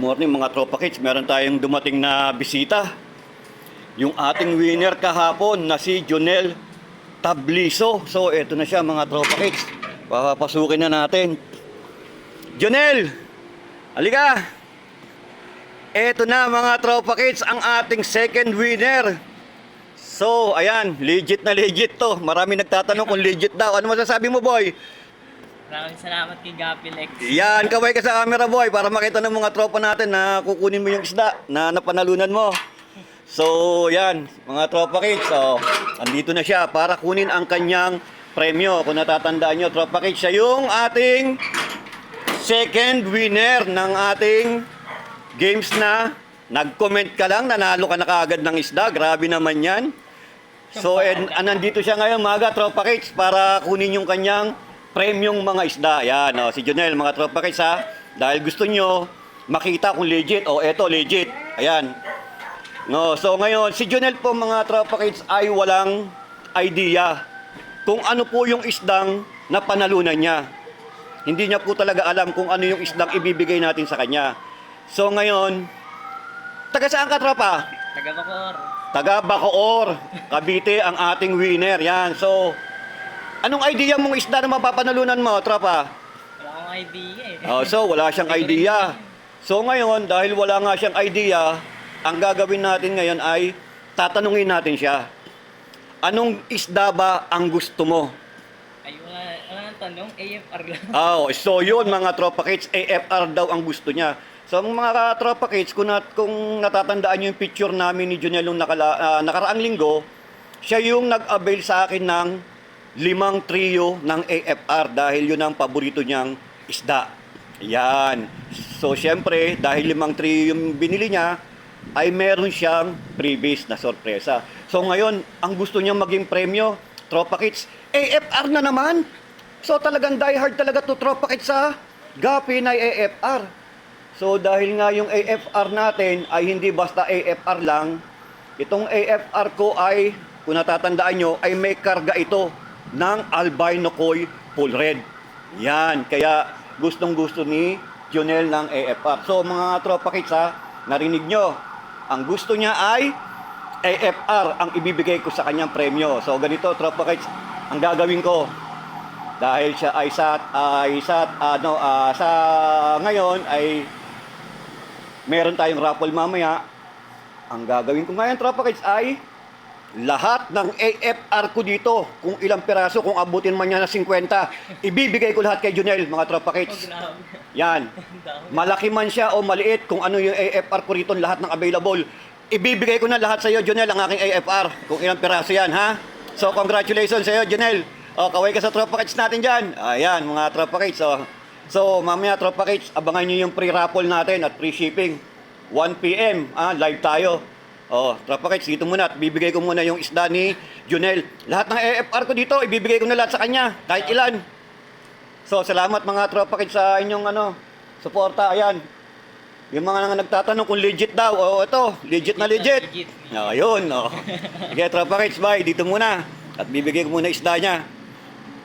Morning mga tropa kids, meron tayong dumating na bisita. Yung ating winner kahapon na si Jonel Tabliso. So eto na siya mga tropa kids. Papasukin na natin. Jonel! Halika! Eto na mga tropa kids, ang ating second winner. So ayan, legit na legit to. Marami nagtatanong kung legit daw. Ano masasabi mo, boy? Maraming salamat kay Gapilex. Yan, kaway ka sa camera, boy, para makita ng mga tropa natin na kukunin mo yung isda na napanalunan mo. So, yan, mga tropa kids, so, andito na siya para kunin ang kanyang premyo. Kung natatandaan nyo, tropa kids, siya yung ating second winner ng ating games na nag-comment ka lang, nanalo ka na kaagad ng isda. Grabe naman yan. So, nandito siya ngayon, mga tropa kids, para kunin yung kanyang premium mga isda. Yan, si Jonel, mga tropa kids, ha. Dahil gusto nyo makita kung legit. Eto, legit. Ayan. No, so ngayon, si Jonel po, mga tropa kids, ay walang idea kung ano po yung isdang napanalunan niya. Hindi niya po talaga alam kung ano yung isdang ibibigay natin sa kanya. So ngayon, taga saan ka, tropa? Taga Bacoor. Taga Bacoor. Cavite ang ating winner. Yan, so anong idea mong isda na mapapanalunan mo, tropa? Wala akong idea eh. So, wala siyang idea. So, ngayon, dahil wala nga siyang idea, ang gagawin natin ngayon ay tatanungin natin siya. Anong isda ba ang gusto mo? Ay, wala nang tanong. AFR lang. So yun mga tropa kids, AFR daw ang gusto niya. So mga tropa kids, kung natatandaan nyo yung picture namin ni Jonel nung nakaraang linggo, siya yung nag-avail sa akin ng 5 trio ng AFR dahil yun ang paborito niyang isda. Yan. So, syempre, dahil 5 trio yung binili niya, ay meron siyang freebies na sorpresa. So, ngayon, ang gusto niyang maging premyo, tropa kids, AFR na naman. So, talagang diehard talaga to tropa kids sa Gapi na AFR. So, dahil nga yung AFR natin ay hindi basta AFR lang, itong AFR ko ay, kung natatandaan nyo, ay may karga ito ng albino koi full red. Yan, kaya gustong-gusto ni Jonel ng AFR. So mga tropa kids, ha, narinig nyo, ang gusto niya ay AFR ang ibibigay ko sa kanyang premyo. So ganito tropa kids, ang gagawin ko, dahil siya ay sa ngayon ay meron tayong raffle mamaya. Ang gagawin ko ngayon tropa kids ay lahat ng AFR ko dito, kung ilang piraso, kung abutin man niya na 50, ibibigay ko lahat kay Jonel, mga tropa kids. Yan. Malaki man siya o maliit, kung ano yung AFR ko rito, lahat ng available. Ibibigay ko na lahat sa iyo, Jonel, ang aking AFR. Kung ilang piraso yan, ha? So, congratulations sa iyo, Jonel. Kaway ka sa tropa kids natin dyan. Ayan, mga tropa kids. So, mamaya, tropa kids, abangan nyo yung pre-raffle natin at pre-shipping. 1 PM, live tayo. Tropa kids, dito muna at bibigay ko muna yung isda ni Jonel. Lahat ng AFR ko dito, ibibigay ko na lahat sa kanya, kahit ilan. So, salamat mga tropa kids sa inyong suporta. Ayan. Yung mga nagtatanong kung legit daw. Ito, legit na legit. Ayun, Sige, tropa kids, bye. Dito muna. At bibigay ko muna isda niya.